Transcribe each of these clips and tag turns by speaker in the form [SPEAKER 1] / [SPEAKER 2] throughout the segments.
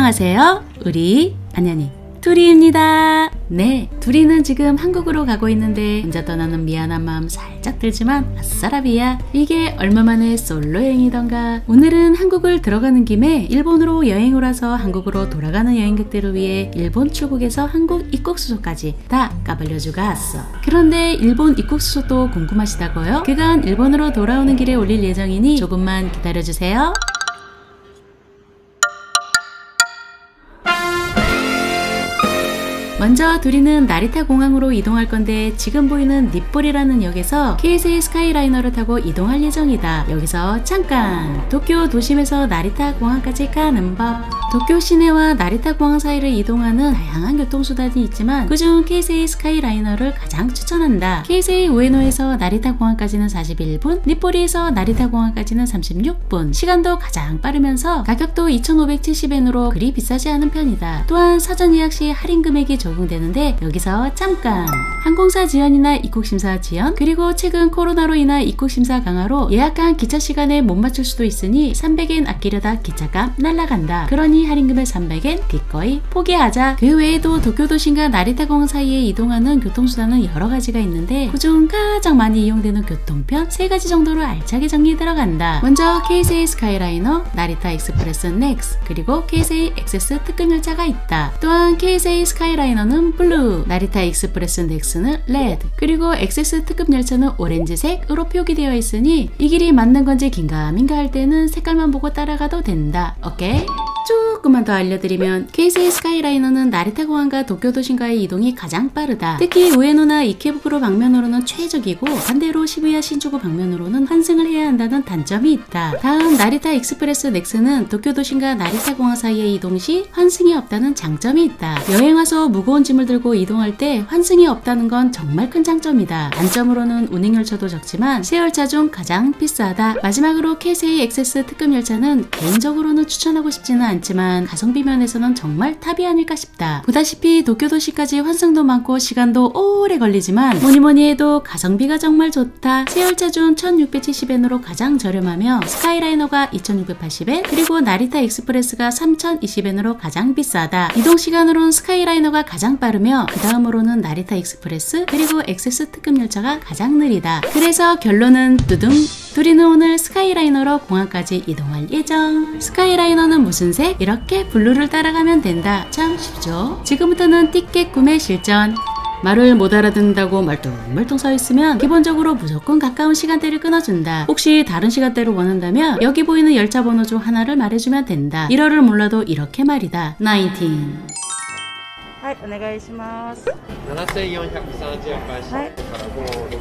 [SPEAKER 1] 안녕하세요. 우리 두리입니다. 네, 두리는 지금 한국으로 가고 있는데 혼자 떠나는 미안한 마음 살짝 들지만 아싸라비야, 이게 얼마만에 솔로 여행이던가. 오늘은 한국을 들어가는 김에 일본으로 여행을 와서 한국으로 돌아가는 여행객들을 위해 일본 출국에서 한국 입국수속까지 다 까발려주고 왔어. 그런데 일본 입국수속도 궁금하시다고요? 그간 일본으로 돌아오는 길에 올릴 예정이니 조금만 기다려주세요. 먼저 두리는 나리타 공항으로 이동할 건데 지금 보이는 닛볼이라는 역에서 KSA 스카이라이너를 타고 이동할 예정이다. 여기서 잠깐! 도쿄 도심에서 나리타 공항까지 가는 법. 도쿄 시내와 나리타 공항 사이를 이동하는 다양한 교통수단이 있지만 그중 KSA 스카이라이너를 가장 추천한다. KSA 우에노에서 나리타 공항까지는 41분, 닛보리에서 나리타 공항까지는 36분. 시간도 가장 빠르면서 가격도 2,570엔으로 그리 비싸지 않은 편이다. 또한 사전 예약 시 할인 금액이 적용되는데 여기서 잠깐! 항공사 지연이나 입국심사 지연, 그리고 최근 코로나로 인한 입국심사 강화로 예약한 기차 시간에 못 맞출 수도 있으니 300엔 아끼려다 기차값 날라간다. 그러니 할인금액 300엔 기꺼이 포기하자. 그 외에도 도쿄 도심과 나리타 공항 사이에 이동하는 교통수단은 여러가지가 있는데 그중 가장 많이 이용되는 교통편 3가지 정도로 알차게 정리 들어간다. 먼저 KSA 스카이라이너, 나리타 익스프레스 넥스, 그리고 KSA 액세스 특급 열차가 있다. 또한 KSA 스카이라이너는 블루, 나리타 익스프레스 넥스는 레드, 그리고 액세스 특급 열차는 오렌지색으로 표기되어 있으니 이 길이 맞는 건지 긴가민가 할 때는 색깔만 보고 따라가도 된다. 오케이? 조금만 더 알려드리면 KSA 스카이라이너는 나리타 공항과 도쿄 도심과의 이동이 가장 빠르다. 특히 우에노나 이케부쿠로 방면으로는 최적이고 반대로 시부야 신주쿠 방면으로는 환승을 해야 한다는 단점이 있다. 다음 나리타 익스프레스 넥스는 도쿄 도심과 나리타 공항 사이의 이동 시 환승이 없다는 장점이 있다. 여행 와서 무거운 짐을 들고 이동할 때 환승이 없다는 건 정말 큰 장점이다. 단점으로는 운행열차도 적지만 새 열차 중 가장 비싸다. 마지막으로 KSA 액세스 특급 열차는 개인적으로는 추천하고 싶지는 않지만 가성비 면에서는 정말 탑이 아닐까 싶다. 보다시피 도쿄 도시까지 환승도 많고 시간도 오래 걸리지만 뭐니뭐니 해도 가성비가 정말 좋다. 새 열차 중 1,670엔으로 가장 저렴하며 스카이라이너가 2,680엔, 그리고 나리타 익스프레스가 3,020엔으로 가장 비싸다. 이동시간으로는 스카이라이너가 가장 빠르며 그 다음으로는 나리타 익스프레스, 그리고 액세스 특급 열차가 가장 느리다. 그래서 결론은 두둥! 두리는 오늘 스카이라이너로 공항까지 이동할 예정. 스카이라이너는 무슨 색? 이렇게 블루를 따라가면 된다. 참 쉽죠? 지금부터는 티켓 구매 실전. 말을 못 알아듣는다고 말뚱말뚱 서 있으면 기본적으로 무조건 가까운 시간대를 끊어준다. 혹시 다른 시간대를 원한다면 여기 보이는 열차 번호 중 하나를 말해주면 된다. 1호를 몰라도 이렇게 말이다. 19.
[SPEAKER 2] はい、お願いします。
[SPEAKER 3] 7430円返してから567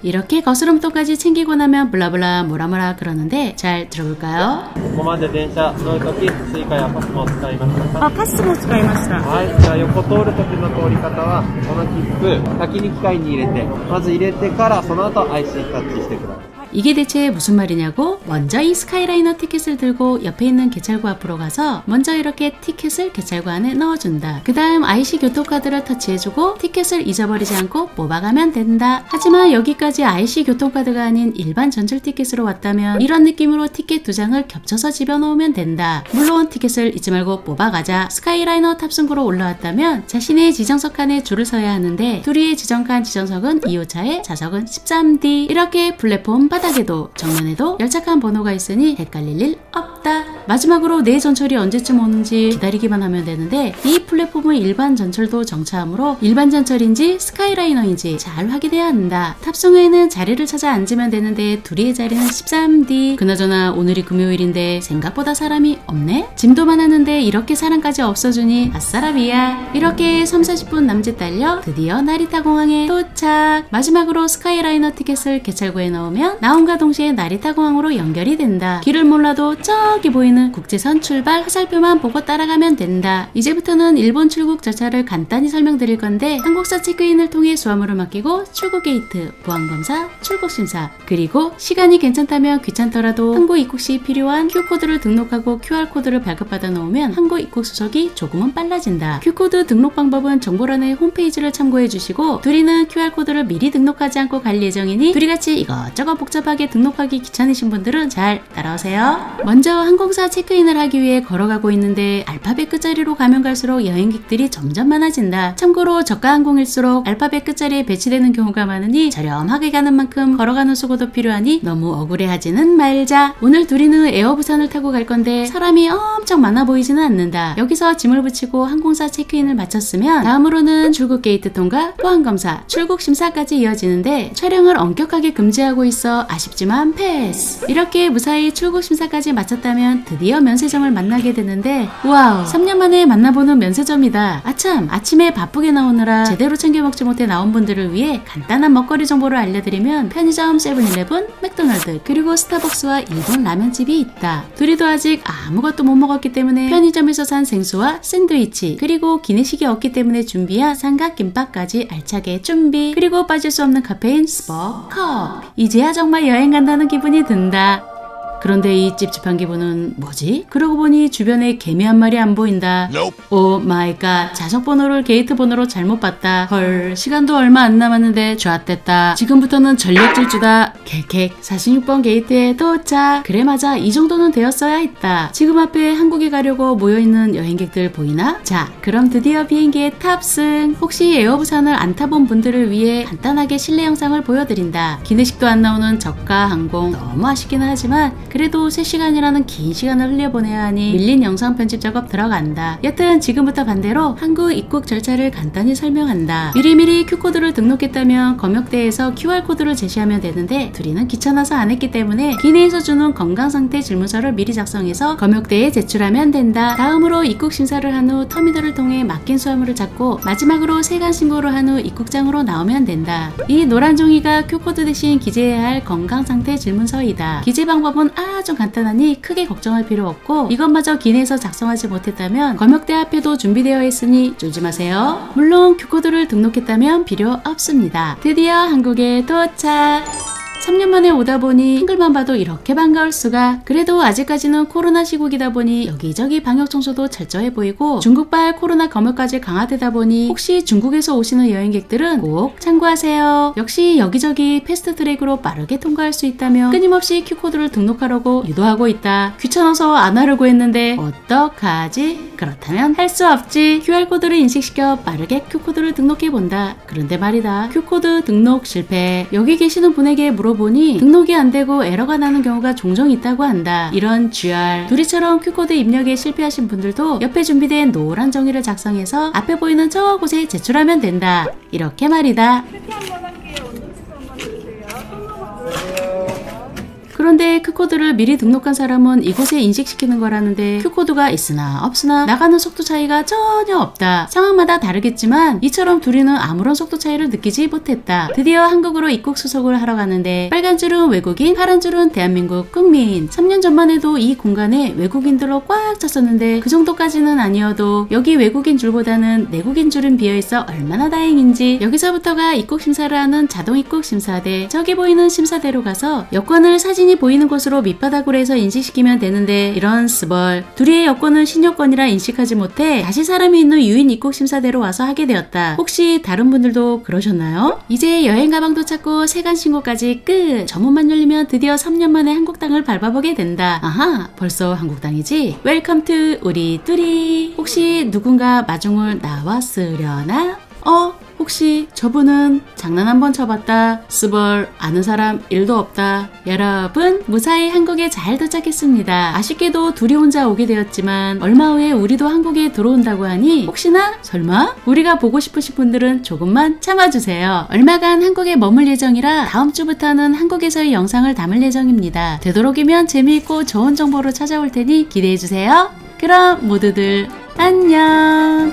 [SPEAKER 1] 이렇게 거스름돈까지 챙기고 나면 블라블라 뭐라뭐라 그러는데 잘 들어볼까요?
[SPEAKER 3] ここまで電車乗るときスイカやパスも使いましたか？
[SPEAKER 2] あ、パスも使いました。
[SPEAKER 3] はい、じゃあ横通るときの通り方はこの切符先に機械に入れてまず入れてからその後 IC タッチしてください。
[SPEAKER 1] 이게 대체 무슨 말이냐고? 먼저 이 스카이라이너 티켓을 들고 옆에 있는 개찰구 앞으로 가서 먼저 이렇게 티켓을 개찰구 안에 넣어준다. 그 다음 IC 교통카드를 터치해주고 티켓을 잊어버리지 않고 뽑아가면 된다. 하지만 여기까지 IC 교통카드가 아닌 일반 전철 티켓으로 왔다면 이런 느낌으로 티켓 2장을 겹쳐서 집어넣으면 된다. 물론 티켓을 잊지 말고 뽑아가자. 스카이라이너 탑승구로 올라왔다면 자신의 지정석 칸에 줄을 서야 하는데 두리의 지정칸 지정석은 2호차에 좌석은 13D. 이렇게 플랫폼 바닥에도 정면에도 열차칸 번호가 있으니 헷갈릴 일 없다. 마지막으로 내 전철이 언제쯤 오는지 기다리기만 하면 되는데 이 플랫폼은 일반 전철도 정차하므로 일반 전철인지 스카이라이너인지 잘 확인해야 한다. 탑승 후에는 자리를 찾아 앉으면 되는데 두리의 자리는 13D. 그나저나 오늘이 금요일인데 생각보다 사람이 없네? 짐도 많았는데 이렇게 사람까지 없어주니 아싸라비야. 이렇게 30-40분 남짓 달려 드디어 나리타 공항에 도착. 마지막으로 스카이라이너 티켓을 개찰구에 넣으면 나온과 동시에 나리타 공항으로 연결이 된다. 길을 몰라도 저기 보이는 국제선 출발 화살표만 보고 따라가면 된다. 이제부터는 일본 출국 절차를 간단히 설명드릴 건데 한국사 체크인을 통해 수화물을 맡기고 출국 게이트, 보안검사, 출국심사, 그리고 시간이 괜찮다면 귀찮더라도 한국 입국 시 필요한 Q코드를 등록하고 QR코드를 발급받아 놓으면 한국 입국 수속이 조금은 빨라진다. Q코드 등록 방법은 정보란의 홈페이지를 참고해 주시고 두리는 QR코드를 미리 등록하지 않고 갈 예정이니 두리같이 이것저것 복잡 복잡하게 등록하기 귀찮으신 분들은 잘 따라오세요. 먼저 항공사 체크인을 하기 위해 걸어가고 있는데 알파벳 끝자리로 가면 갈수록 여행객들이 점점 많아진다. 참고로 저가 항공일수록 알파벳 끝자리에 배치되는 경우가 많으니 저렴하게 가는 만큼 걸어가는 수고도 필요하니 너무 억울해하지는 말자. 오늘 둘이는 에어부산을 타고 갈 건데 사람이 엄청 많아 보이지는 않는다. 여기서 짐을 붙이고 항공사 체크인을 마쳤으면 다음으로는 출국 게이트 통과, 보안검사, 출국 심사까지 이어지는데 촬영을 엄격하게 금지하고 있어 아쉽지만 패스. 이렇게 무사히 출국 심사까지 마쳤다면 드디어 면세점을 만나게 되는데 와우, 3년 만에 만나보는 면세점이다. 아참, 아침에 바쁘게 나오느라 제대로 챙겨 먹지 못해 나온 분들을 위해 간단한 먹거리 정보를 알려드리면 편의점, 세븐일레븐, 맥도날드, 그리고 스타벅스와 일본 라면집이 있다. 둘이도 아직 아무것도 못 먹었기 때문에 편의점에서 산 생수와 샌드위치, 그리고 기내식이 없기 때문에 준비한 삼각김밥까지 알차게 준비, 그리고 빠질 수 없는 카페인 스벅 컵. 이제야 정말 여행 간다는 기분이 든다. 그런데 이 찝찝한 기분은 뭐지? 그러고 보니 주변에 개미 한 마리 안 보인다. 오 마이 갓, 좌석 번호를 게이트 번호로 잘못 봤다. 헐, 시간도 얼마 안 남았는데 좌됐다. 지금부터는 전력 질주다. 객 46번 게이트에 도착. 그래 맞아, 이 정도는 되었어야 했다. 지금 앞에 한국에 가려고 모여있는 여행객들 보이나? 자, 그럼 드디어 비행기에 탑승. 혹시 에어부산을 안 타본 분들을 위해 간단하게 실내 영상을 보여드린다. 기내식도 안 나오는 저가 항공 너무 아쉽기는 하지만 그래도 3시간이라는 긴 시간을 흘려보내야 하니 밀린 영상 편집 작업 들어간다. 여튼 지금부터 반대로 한국 입국 절차를 간단히 설명한다. 미리미리 Q코드를 등록했다면 검역대에서 QR코드를 제시하면 되는데 둘이는 귀찮아서 안 했기 때문에 기내에서 주는 건강상태 질문서를 미리 작성해서 검역대에 제출하면 된다. 다음으로 입국 심사를 한 후 터미널을 통해 맡긴 수화물을 잡고 마지막으로 세관 신고를 한 후 입국장으로 나오면 된다. 이 노란 종이가 Q코드 대신 기재해야 할 건강상태 질문서이다. 기재 방법은 아주 간단하니 크게 걱정할 필요 없고 이것마저 기내에서 작성하지 못했다면 검역대 앞에도 준비되어 있으니 쫄지 마세요. 물론 Q코드를 등록했다면 필요 없습니다. 드디어 한국에 도착! 3년 만에 오다 보니 한글만 봐도 이렇게 반가울 수가. 그래도 아직까지는 코로나 시국이다 보니 여기저기 방역 청소도 철저해 보이고 중국발 코로나 검역까지 강화되다 보니 혹시 중국에서 오시는 여행객들은 꼭 참고하세요. 역시 여기저기 패스트트랙으로 빠르게 통과할 수 있다며 끊임없이 Q코드를 등록하려고 유도하고 있다. 귀찮아서 안 하려고 했는데 어떡하지? 그렇다면 할 수 없지. QR코드를 인식시켜 빠르게 Q코드를 등록해본다. 그런데 말이다, Q코드 등록 실패. 여기 계시는 분에게 물어보니 등록이 안 되고 에러가 나는 경우가 종종 있다고 한다. 이런 GR. 둘이처럼 Q코드 입력에 실패하신 분들도 옆에 준비된 노란 종이를 작성해서 앞에 보이는 저곳에 제출하면 된다. 이렇게 말이다. 그런데 Q코드를 미리 등록한 사람은 이곳에 인식시키는 거라는데 Q코드가 있으나 없으나 나가는 속도 차이가 전혀 없다. 상황마다 다르겠지만 이처럼 둘이는 아무런 속도 차이를 느끼지 못했다. 드디어 한국으로 입국 수속을 하러 가는데 빨간 줄은 외국인, 파란 줄은 대한민국 국민. 3년 전만 해도 이 공간에 외국인들로 꽉 찼었는데 그 정도까지는 아니어도 여기 외국인 줄보다는 내국인 줄은 비어있어 얼마나 다행인지. 여기서부터가 입국 심사를 하는 자동 입국 심사대. 저기 보이는 심사대로 가서 여권을 사진이 보이는 곳으로 밑바닥으로 해서 인식시키면 되는데 이런 스벌. 둘이의 여권을 신여권이라 인식하지 못해 다시 사람이 있는 유인 입국 심사대로 와서 하게 되었다. 혹시 다른 분들도 그러셨나요? 이제 여행 가방도 찾고 세관 신고까지 끝. 저 문만 열리면 드디어 3년 만에 한국 땅을 밟아보게 된다. 아하, 벌써 한국 땅이지? 웰컴 투 우리 둘이. 혹시 누군가 마중을 나왔으려나? 혹시 저분은 장난 한번 쳐봤다. 스벌 아는 사람 1도 없다. 여러분 무사히 한국에 잘 도착했습니다. 아쉽게도 둘이 혼자 오게 되었지만 얼마 후에 우리도 한국에 들어온다고 하니 혹시나 설마 우리가 보고 싶으신 분들은 조금만 참아주세요. 얼마간 한국에 머물 예정이라 다음 주부터는 한국에서의 영상을 담을 예정입니다. 되도록이면 재미있고 좋은 정보로 찾아올 테니 기대해주세요. 그럼 모두들 안녕.